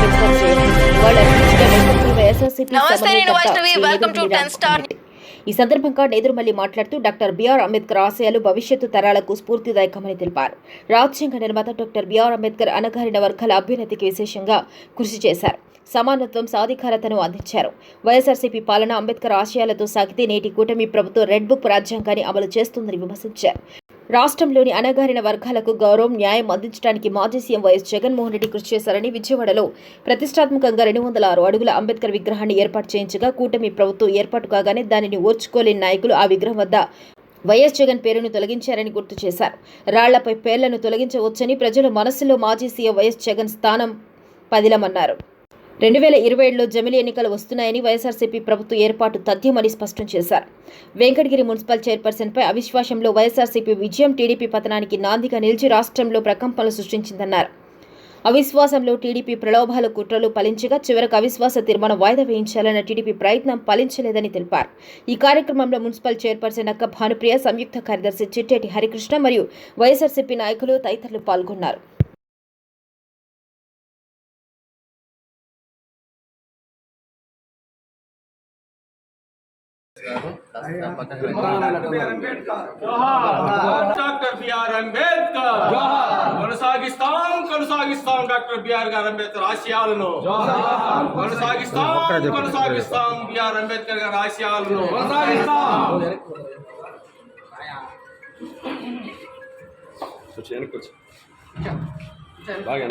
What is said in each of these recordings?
అంబేద్కర్ జయంతి ఇవాళ digital SSC YSRCP ఈ సందర్భంగా నేదురుమల్లి మాట్లాడుతూ డాక్టర్ బిఆర్ అంబేద్కర్ ఆశయాలు భవిష్యత్తు తరాలకు స్ఫూర్తిదాయకమని తెలిపారు. రాజ్యాంగ నిర్మాత డాక్టర్ బిఆర్ అంబేద్కర్ అణగారిన వర్గాల అభ్యున్నతికి విశేషంగా కృషి చేశారు. సమానత్వం, సాధికారతను అందించారు. వైఎస్ఆర్సీపీ పాలన అంబేద్కర్ ఆశయాలతో సాగితే నేటి కూటమి ప్రభుత్వం రెడ్ బుక్ రాజ్యాంగాన్ని అమలు చేస్తుందని విమర్శించారు. రాష్ట్రంలోని అణగారిన వర్గాలకు గౌరవం, న్యాయం అందించడానికి మాజీ సీఎం వైఎస్ జగన్మోహన్ రెడ్డి కృషి చేశారని విజయవాడలో ప్రతిష్టాత్మకంగా 206 అడుగుల అంబేద్కర్ విగ్రహాన్ని ఏర్పాటు చేయించగా కూటమి ప్రభుత్వం ఏర్పాటు కాగానే దానిని ఓర్చుకోలేని నాయకులు ఆ విగ్రహం వద్ద వైఎస్ జగన్ పేరును తొలగించారని గుర్తు చేశారు. రాళ్లపై పేర్లను తొలగించవచ్చని ప్రజల మనస్సులో మాజీ సీఎం వైఎస్ జగన్ స్థానం పదిలమన్నారు. 2027లో జమిలీ ఎన్నికలు వస్తున్నాయని వైఎస్ఆర్సీపీ ప్రభుత్వ ఏర్పాటు తథ్యమని స్పష్టం చేశారు. వెంకటగిరి మున్సిపల్ చైర్పర్సన్పై అవిశ్వాసంలో వైఎస్ఆర్సీపీ విజయం టీడీపీ పతనానికి నాందిగా నిలిచి రాష్ట్రంలో ప్రకంపనలు సృష్టించిందన్నారు. అవిశ్వాసంలో టీడీపీ ప్రలోభాలు, కుట్రలు ఫలించగా చివరకు అవిశ్వాస తీర్మానం వాయిదా వేయించాలన్న టీడీపీ ప్రయత్నం ఫలించలేదని తెలిపారు. ఈ కార్యక్రమంలో మున్సిపల్ చైర్పర్సన్ అక్క భానుప్రియ, సంయుక్త కార్యదర్శి చిట్టేటి హరికృష్ణ మరియు వైఎస్ఆర్సీపీ నాయకులు తదితరులు పాల్గొన్నారు. డాక్టర్ బిఆర్ అంబేద్కర్ కొనసాగిస్తాం డాక్టర్ బిఆర్ గారు అంబేద్కర్ ఆశయాలను కొనసాగిస్తాం బిఆర్ అంబేద్కర్ గారి ఆశయాలను బాగా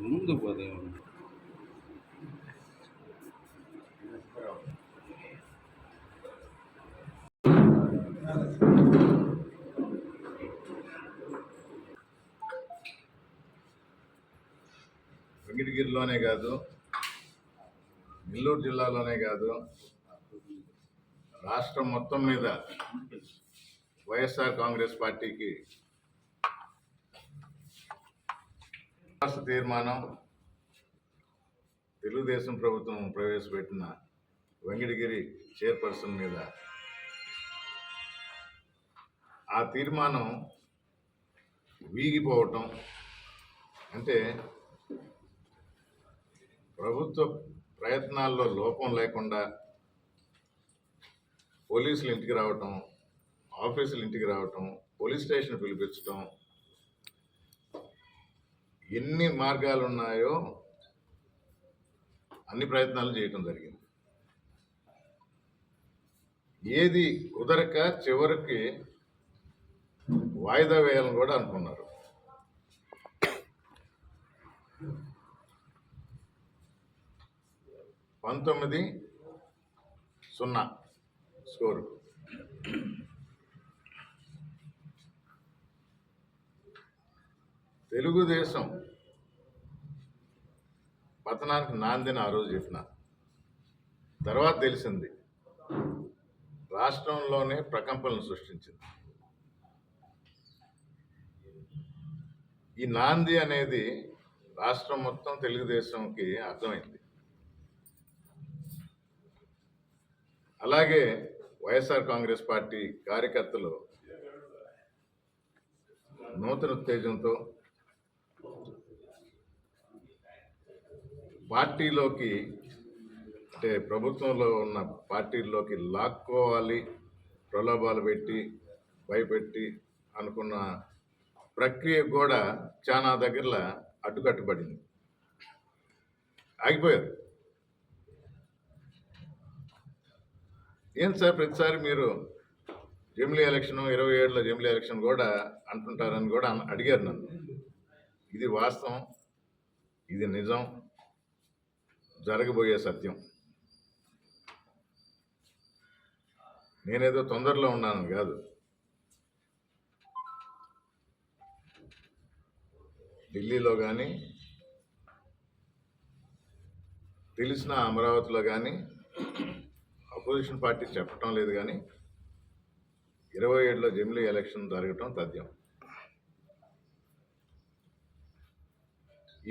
ముందు పోదే వెంకటగిరిలోనే కాదు, నెల్లూరు జిల్లాలోనే కాదు, రాష్ట్రం మొత్తం మీద వైఎస్ఆర్ కాంగ్రెస్ పార్టీకి తీర్మానం తెలుగుదేశం ప్రభుత్వం ప్రవేశపెట్టిన వెంకటగిరి చైర్పర్సన్ మీద ఆ తీర్మానం వీగిపోవటం అంటే ప్రభుత్వ ప్రయత్నాల్లో లోపం లేకుండా పోలీసులు ఇంటికి రావటం, ఆఫీసులు ఇంటికి రావటం, పోలీస్ స్టేషన్ పిలిపించటం, ఎన్ని మార్గాలు ఉన్నాయో అన్ని ప్రయత్నాలు చేయటం జరిగింది. ఏది కుదరక చివరికి వాయిదా వేయాలని కూడా అనుకున్నారు. పంతొమ్మిది 0 స్కోరు. తెలుగుదేశం పతనానికి నాందిని ఆ రోజు చెప్పిన తర్వాత తెలిసింది రాష్ట్రంలోనే ప్రకంపనలు సృష్టించింది. ఈ నాంది అనేది రాష్ట్రం మొత్తం తెలుగుదేశంకి అర్థమైంది. అలాగే వైఎస్ఆర్ కాంగ్రెస్ పార్టీ కార్యకర్తలు నూతన ఉత్తేజంతో పార్టీలోకి, అంటే ప్రభుత్వంలో ఉన్న పార్టీల్లోకి లాక్కోవాలి, ప్రలోభాలు పెట్టి భయపెట్టి అనుకున్న ప్రక్రియ కూడా చాలా దగ్గరలో అడ్డుకట్టుబడింది, ఆగిపోయారు. ఏం సార్ ప్రతిసారి మీరు జమిలీ ఎలక్షన్ 27లో జమిలీ ఎలక్షన్ కూడా అంటుంటారని కూడా అడిగారు నన్ను. ఇది వాస్తవం, ఇది నిజం, జరగబోయే సత్యం. నేనేదో తొందరలో ఉన్నాను కాదు. ఢిల్లీలో కానీ తెలిసిన అమరావతిలో కానీ అపోజిషన్ పార్టీ చెప్పటం లేదు, కానీ 27లో జమిలీ ఎలక్షన్ జరగటం తథ్యం.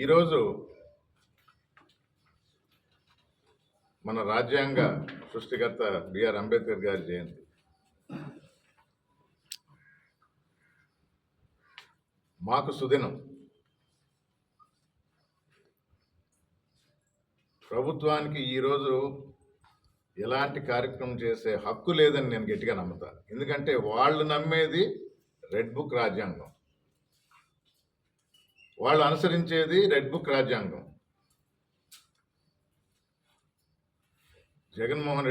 ఈరోజు మన రాజ్యాంగ సృష్టికర్త బిఆర్ అంబేద్కర్ గారి జయంతి. మాకు సుదినం. ప్రభుత్వానికి ఈరోజు ఎలాంటి కార్యక్రమం చేసే హక్కు లేదని నేను గట్టిగా నమ్ముతా. ఎందుకంటే వాళ్ళు నమ్మేది రెడ్ బుక్ రాజ్యాంగం, వాళ్ళు అనుసరించేది రెడ్ బుక్ రాజ్యాంగం. జగన్మోహన్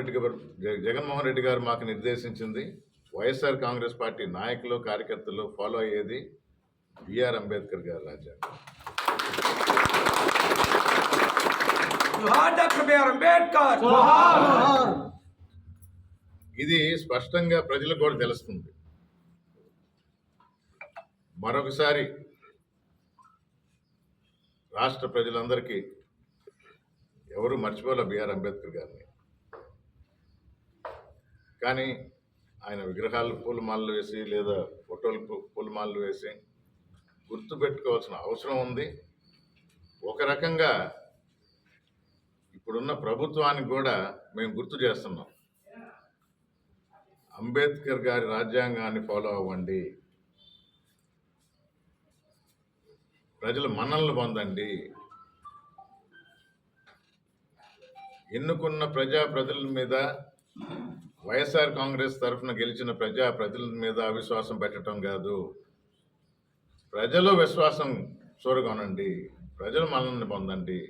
రెడ్డి గారు మాకు నిర్దేశించింది, వైఎస్ఆర్ కాంగ్రెస్ పార్టీ నాయకులు కార్యకర్తలు ఫాలో అయ్యేది బిఆర్ అంబేద్కర్ గారి రాజ్యాంగం. Doctor BR Ambedkar. ఇది స్పష్టంగా ప్రజలకు కూడా తెలుస్తుంది. మరొకసారి రాష్ట్ర ప్రజలందరికీ ఎవరు మర్చిపోలే బిఆర్ అంబేద్కర్ గారిని. కానీ ఆయన విగ్రహాలు పూలమాలలు వేసి లేదా ఫోటోలకు పూలమాలలు వేసి గుర్తుపెట్టుకోవాల్సిన అవసరం ఉంది. ఒక రకంగా ఇప్పుడున్న ప్రభుత్వానికి కూడా మేము గుర్తు చేస్తున్నాం, అంబేద్కర్ గారి రాజ్యాంగాన్ని ఫాలో అవ్వండి, ప్రజల మన్ననలు పొందండి, ఎన్నుకున్న ప్రజాప్రతినిధుల మీద, వైఎస్ఆర్ కాంగ్రెస్ తరఫున గెలిచిన ప్రజాప్రతినిధుల మీద అవిశ్వాసం పెట్టడం కాదు, ప్రజలు విశ్వాసం చూరగొనండి, ప్రజల మన్ననలు పొందండి.